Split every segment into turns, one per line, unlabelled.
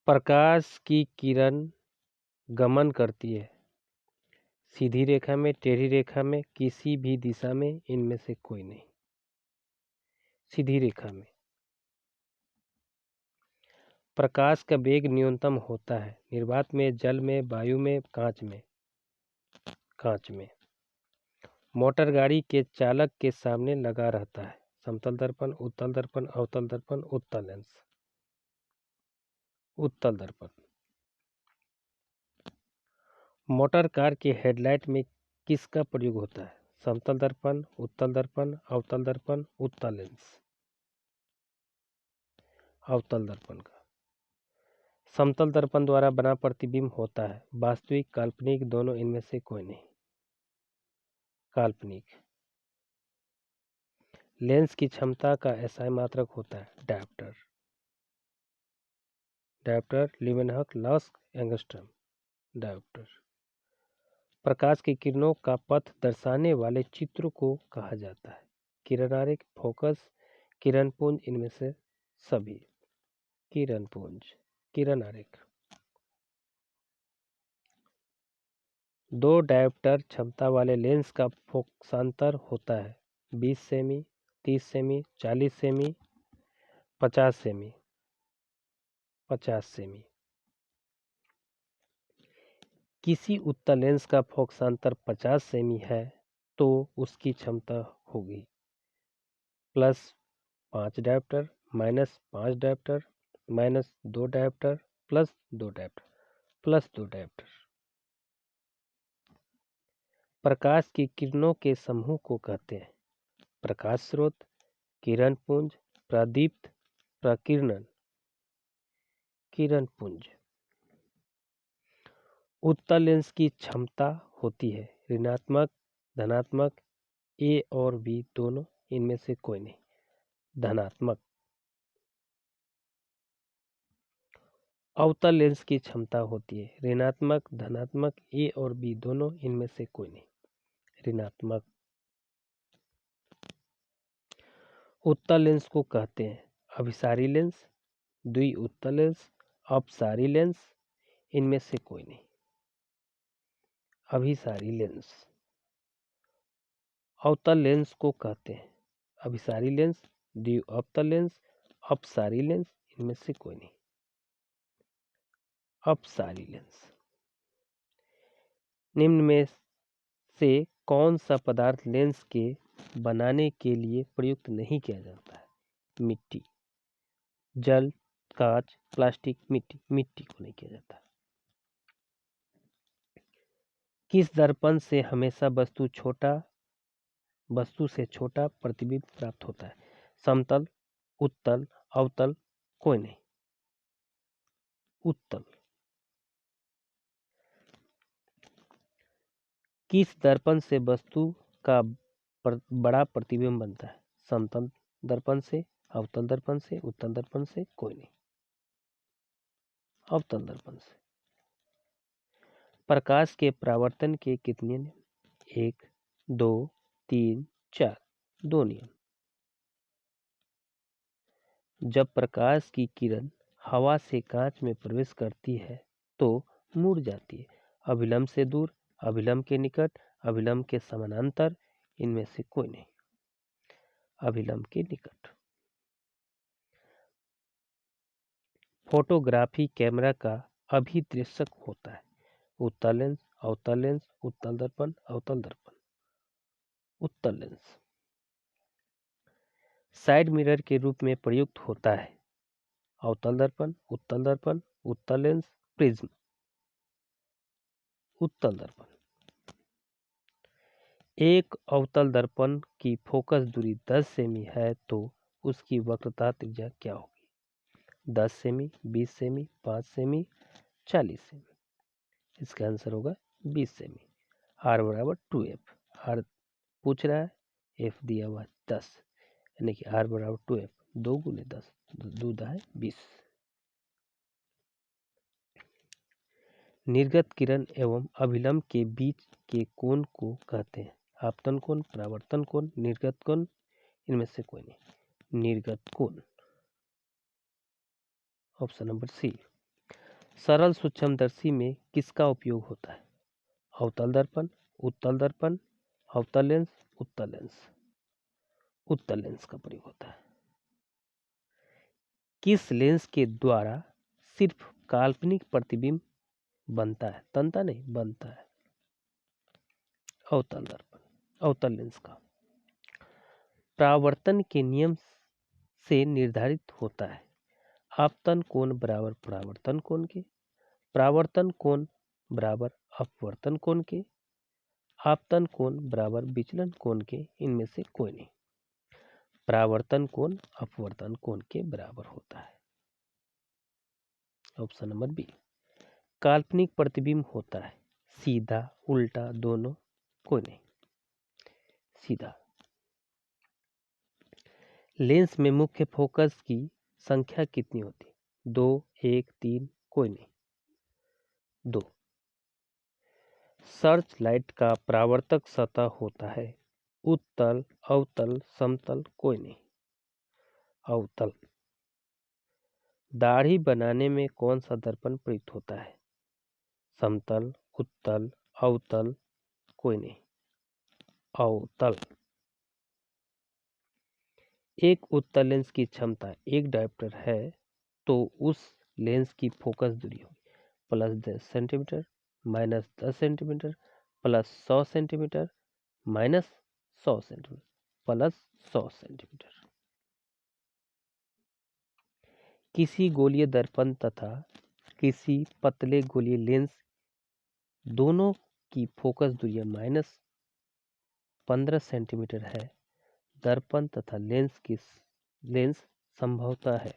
प्रकाश की किरण गमन करती है सीधी रेखा में, टेढ़ी रेखा में, किसी भी दिशा में, इनमें से कोई नहीं। सीधी रेखा में प्रकाश का वेग न्यूनतम होता है निर्वात में, जल में, वायु में, कांच में। मोटर गाड़ी के चालक के सामने लगा रहता है समतल दर्पण, उत्तल दर्पण, अवतल दर्पण, उत्तल लेंस। उत्तल दर्पण। मोटर कार के हेडलाइट में किसका प्रयोग होता है? समतल दर्पण, उत्तल दर्पण, अवतल दर्पण, उत्तल लेंस। अवतल दर्पण का। समतल दर्पण द्वारा बना प्रतिबिंब होता है वास्तविक, काल्पनिक, दोनों, इनमें से कोई नहीं। काल्पनिक। लेंस की क्षमता का एसआई मात्रक होता है डायोप्टर। डायोप्टर, लीवेनहॉक, लस्क, एंगस्ट्रॉम। डायोप्टर। प्रकाश की किरणों का पथ दर्शाने वाले चित्र को कहा जाता है किरण आरेख, फोकस, किरण पुंज, इनमें से सभी। किरण पुंज, किरण आरेख। 2 डायोप्टर क्षमता वाले लेंस का फोकसांतर होता है 20 semi, 30 semi, 40 semi, 50 semi. 50 semi. किसी उत्तल लेंस का फोकसांतर 50 सेमी है तो उसकी क्षमता होगी +5 dioptre, -5 dioptre, -2 dioptre, +2 dioptre, +2 dioptre. प्रकाश की किरणों के समूह को कहते हैं प्रकाश स्रोत, किरण पुंज, प्रदीप्त, प्रकीर्णन। किरण पुंज। उत्तल लेंस की क्षमता होती है ऋणात्मक, धनात्मक, ए और बी दोनों, इनमें से कोई नहीं। धनात्मक। अवतल लेंस की क्षमता होती है ऋणात्मक, धनात्मक, ए और बी दोनों, इनमें से कोई नहीं। ऋणात्मक। उत्तल लेंस को कहते हैं अभिसारी लेंस, द्विउत्तल लेंस, अपसारी लेंस, इनमें से कोई नहीं। अभिसारी लेंस। अवतल लेंस को कहते हैं अभिसारी लेंस, द्विअवतल लेंस, अपसारी लेंस, इनमें से कोई नहीं। अपसारी लेंस। निम्न में से कौन सा पदार्थ लेंस के बनाने के लिए प्रयुक्त नहीं किया जाता है? मिट्टी, जल, कांच, प्लास्टिक, मिट्टी। मिट्टी को नहीं किया जाता। किस दर्पण से हमेशा वस्तु से छोटा प्रतिबिंब प्राप्त होता है? समतल, उत्तल, अवतल, कोई नहीं। उत्तल। किस दर्पण से वस्तु का बड़ा प्रतिबिंब बनता है? समतल दर्पण से, अवतल दर्पण से, उत्तल दर्पण से, कोई नहीं। अवतल दर्पण से। प्रकाश के परावर्तन के कितने नियम? 1, 2, 3, 4। 2 नियम। जब प्रकाश की किरण हवा से कांच में प्रवेश करती है तो मुड़ जाती है अभिलंब से दूर, अभिलंब के निकट, अभिलंब के समानांतर, इनमें से कोई नहीं। अभिलंब के निकट। फोटोग्राफी कैमरा का अभिदृश्यक होता है उत्तल लेंस, अवतल लेंस, उत्तल दर्पण, अवतल दर्पण। उत्तल लेंस। साइड मिरर के रूप में प्रयुक्त होता है अवतल दर्पण, उत्तल दर्पण, उत्तल लेंस, प्रिज्म। उत्तल दर्पण। एक अवतल दर्पण की फोकस दूरी 10 सेमी है तो उसकी वक्रता त्रिज्या क्या होगी? 10 सेमी, 20 सेमी, 5 सेमी, 40 सेमी। इसका आंसर होगा 20 सेमी। R बराबर 2F। R पूछ रहा है, F दिया हुआ 10, यानी कि R बराबर 2F। 2 गुने 10, 2 है 20। निर्गत किरण एवं अभिलंब के बीच के कोण को कहते हैं आपतन कोण, परावर्तन कोण, निर्गत कोण, इनमें से कोई नहीं। निर्गत कोण। Option number C. सरल सूक्ष्मदर्शी में किसका उपयोग होता है? अवतल दर्पण, उत्तल दर्पण, अवतल लेंस, उत्तल लेंस। उत्तल लेंस का प्रयोग होता है। किस लेंस के द्वारा सिर्फ काल्पनिक प्रतिबिंब बनता है? तनता नहीं, बनता है। अवतल दर्पण, अवतल लेंस का। परावर्तन के नियम से निर्धारित होता है आपतन कोण बराबर परावर्तन कोण के, परावर्तन कोण बराबर अपवर्तन कोण के, आपतन कोण बराबर विचलन कोण के। इनमें से कोई नहीं। परावर्तन कोण अपवर्तन कोण के बराबर होता है। Option number B. काल्पनिक प्रतिबिंब होता है सीधा, उल्टा, दोनों, कोई नहीं, सीधा। लेंस में मुख्य फोकस की संख्या कितनी होती? 2, 1, 3, कोई नहीं, 2। सर्च लाइट का परावर्तक सतह होता है उत्तल, अवतल, समतल, कोई नहीं, अवतल। दाढ़ी बनाने में कौन सा दर्पण प्रयुक्त होता है? समतल, उत्तल, अवतल, कोई नहीं, अवतल। एक उत्तल लेंस की क्षमता 1 डायोप्टर है तो उस लेंस की फोकस दूरी होगी +10 centimetre, -10 centimetre, +100 centimetre, -100 centimetre, +100 centimetre. किसी गोलीय दर्पण तथा किसी पतले गोलीय लेंस दोनों की फोकस दूरी -15 सेंटीमीटर है। दर्पण तथा लेंस संभवतः है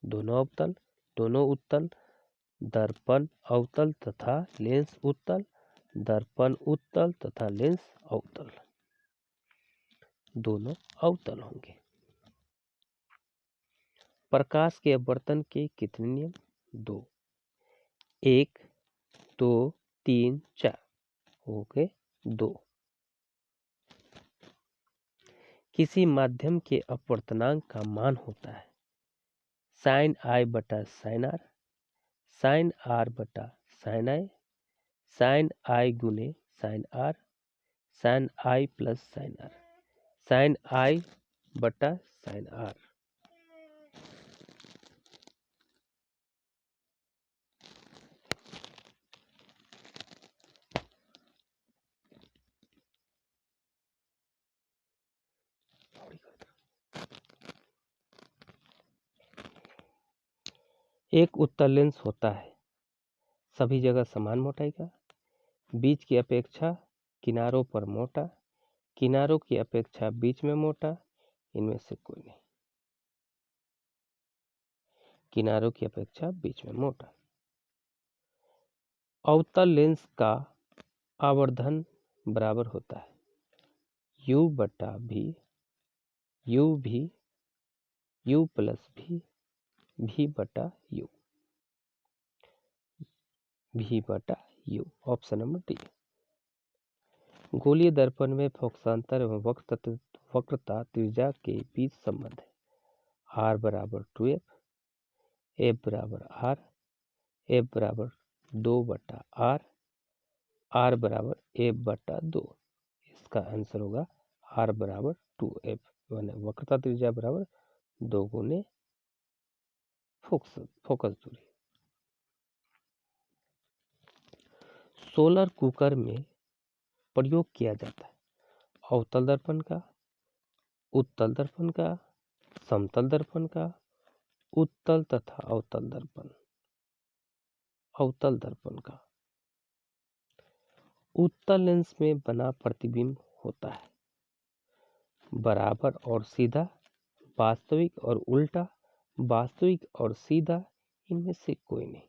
दोनों अवतल, दोनों उत्तल, दर्पण अवतल तथा लेंस उत्तल, दर्पण उत्तल तथा लेंस अवतल, दोनों अवतल होंगे। प्रकाश के अपवर्तन के कितने नियम? 2, 1, 2, 3, 4, ओके, 2। किसी माध्यम के अपवर्तनांक का मान होता है sin I बटा sin R, sin R बटा sin I, sin I गुने sin R, sin I plus sin R, sin I बटा sin R। एक उत्तल लेंस होता है सभी जगह समान मोटाई का, बीच की अपेक्षा किनारों पर मोटा, किनारों की अपेक्षा बीच में मोटा, इनमें से कोई नहीं, किनारों की अपेक्षा बीच में मोटा। अवतल लेंस का आवर्धन बराबर होता है U बटा V, U भी, U प्लस V, V बटा U, V बटा U। Option number D. गोलीय दर्पण में फोकसांतर एवं वक्रता त्रिज्या के बीच संबंध है R बराबर 2F, F बराबर R, F बराबर 2 बटा R, R बराबर F बटा 2। इसका आंसर होगा R बराबर 2F, यानी वक्रता त्रिज्या बराबर 2 गुने फोकस दूरी। सोलर कुकर में प्रयोग किया जाता है अवतल दर्पण का, उत्तल दर्पण का, समतल दर्पण का, उत्तल तथा अवतल दर्पण, अवतल दर्पण का। उत्तल लेंस में बना प्रतिबिंब होता है बराबर और सीधा, वास्तविक और उल्टा, वास्तविक और सीधा, इनमें से कोई नहीं,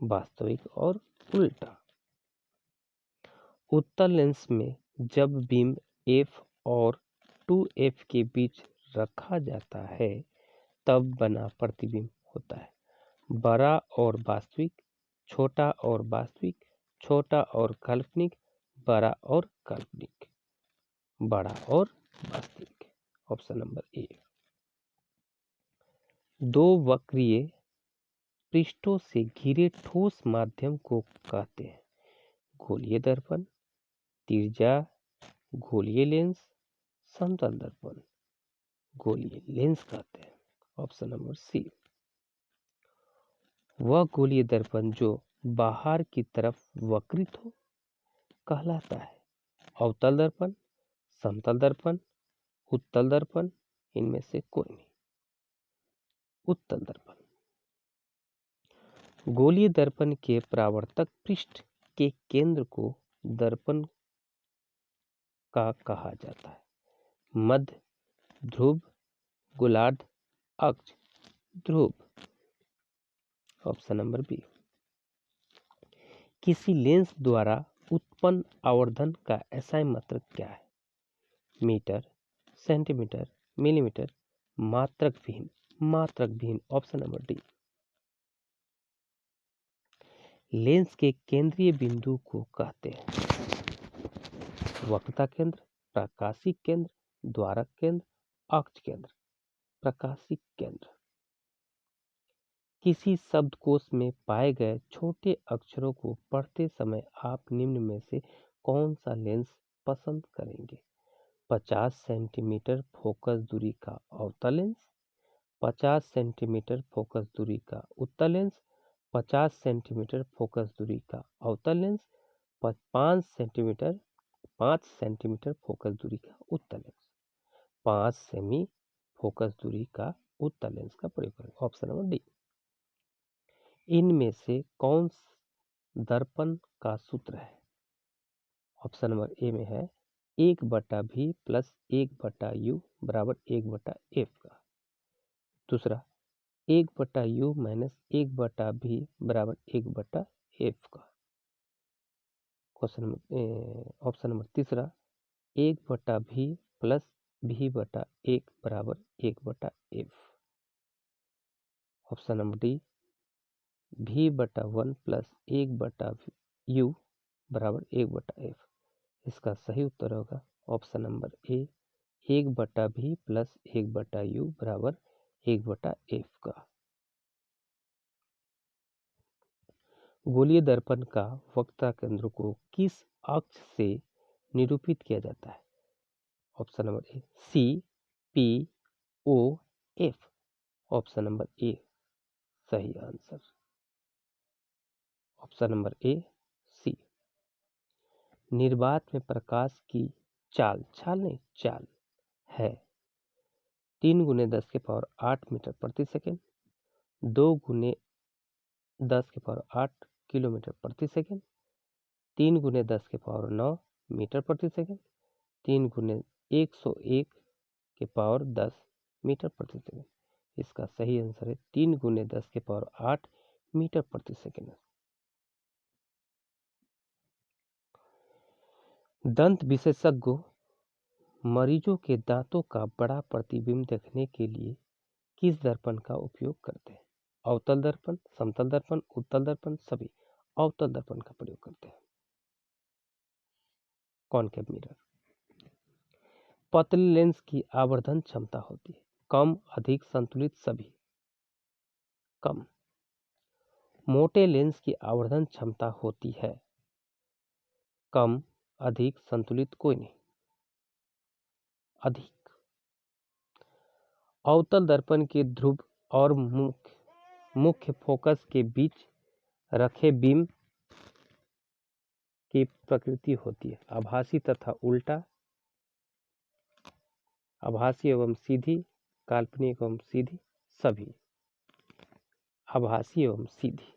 वास्तविक और उल्टा। उत्तल लेंस में जब बीम F और 2F के बीच रखा जाता है तब बना प्रतिबिंब होता है बड़ा और वास्तविक, छोटा और वास्तविक, छोटा और काल्पनिक, बड़ा और काल्पनिक, बड़ा और वास्तविक। ऑप्शन नंबर ए। दो वक्रीय पृष्ठों से घिरे ठोस माध्यम को कहते हैं? गोलीय दर्पण, तिर्जा गोलीय लेंस, समतल दर्पण गोलीय लेंस कहते हैं। Option number C. वह गोलीय दर्पण जो बाहर की तरफ वक्रित हो कहलाता है? अवतल दर्पण, समतल दर्पण, उत्तल दर्पण, इनमें से कोई नहीं। उत्तल दर्पण। गोलीय दर्पण के परावर्तक पृष्ठ के केंद्र को दर्पण का कहा जाता है? मध्य, ध्रुव, गोलार्ध, अक्ष, ध्रुव। Option number B. किसी लेंस द्वारा उत्पन्न आवर्धन का एसआई मात्रक क्या है? मीटर, सेंटीमीटर, मिलीमीटर, मात्रक विहीन। मात्रक विहीन। Option number D. लेंस के केंद्रीय बिंदु को कहते हैं? वक्रता केंद्र, प्रकाशिक केंद्र, द्वारक केंद्र, अक्ष केंद्र। प्रकाशिक केंद्र। किसी शब्दकोश में पाए गए छोटे अक्षरों को पढ़ते समय आप निम्न में से कौन सा लेंस पसंद करेंगे? 50 सेंटीमीटर फोकस दूरी का अवतल लेंस, 50 सेंटीमीटर फोकस दूरी का उत्तल लेंस, 50 सेंटीमीटर फोकस दूरी का अवतल लेंस, 5 सेंटीमीटर फोकस दूरी का उत्तल लेंस। 5 सेमी फोकस दूरी का उत्तल लेंस का प्रयोग करें। Option number D. इनमें से कौन दर्पण का सूत्र है? ऑप्शन नंबर ए में है 1/v प्लस 1/u बराबर 1/f का। दूसरा 1/u माइनस 1/v बराबर 1/f का। ऑप्शन नंबर तीसरा 1/v प्लस v/1 बराबर 1/f। Option number D v/1 plus 1/u बराबर 1/f। इसका सही उत्तर होगा ऑप्शन नंबर ए 1/v प्लस 1/u बराबर 1/f का। गोलीय दर्पण का वक्रता केंद्र को किस अक्ष से निरूपित किया जाता है? Option number A C, P, O, F. Option number A सही answer. Option number A C. निर्वात में प्रकाश की चाल, छाल नहीं चाल है 3 × 10⁸ मीटर प्रति सेकेंड, 2 × 10⁸ किलोमीटर प्रति सेकेंड, 3 × 10⁹ मीटर प्रति सेकेंड, 3 × 101⁻10 मीटर प्रति सेकेंड। इसका सही आंसर है 3 × 10⁸ मीटर प्रति सेकेंड। दंत विशेषज्ञ मरीजों के दांतों का बड़ा प्रतिबिंब देखने के लिए किस दर्पण का उपयोग करते हैं? अवतल दर्पण, समतल दर्पण, उत्तल दर्पण, सभी। अवतल दर्पण का प्रयोग करते हैं। Concave mirror. पतले लेंस की आवर्धन क्षमता होती है कम, अधिक, संतुलित, सभी। कम। मोटे लेंस की आवर्धन क्षमता होती है कम, अधिक, संतुलित, कोई नहीं। अधिक। अवतल दर्पण के ध्रुव और मुख्य फोकस के बीच रखे बीम की प्रकृति होती है आभासी तथा उल्टा, आभासी एवं सीधी, काल्पनिक एवं सीधी, सभी। आभासी एवं सीधी।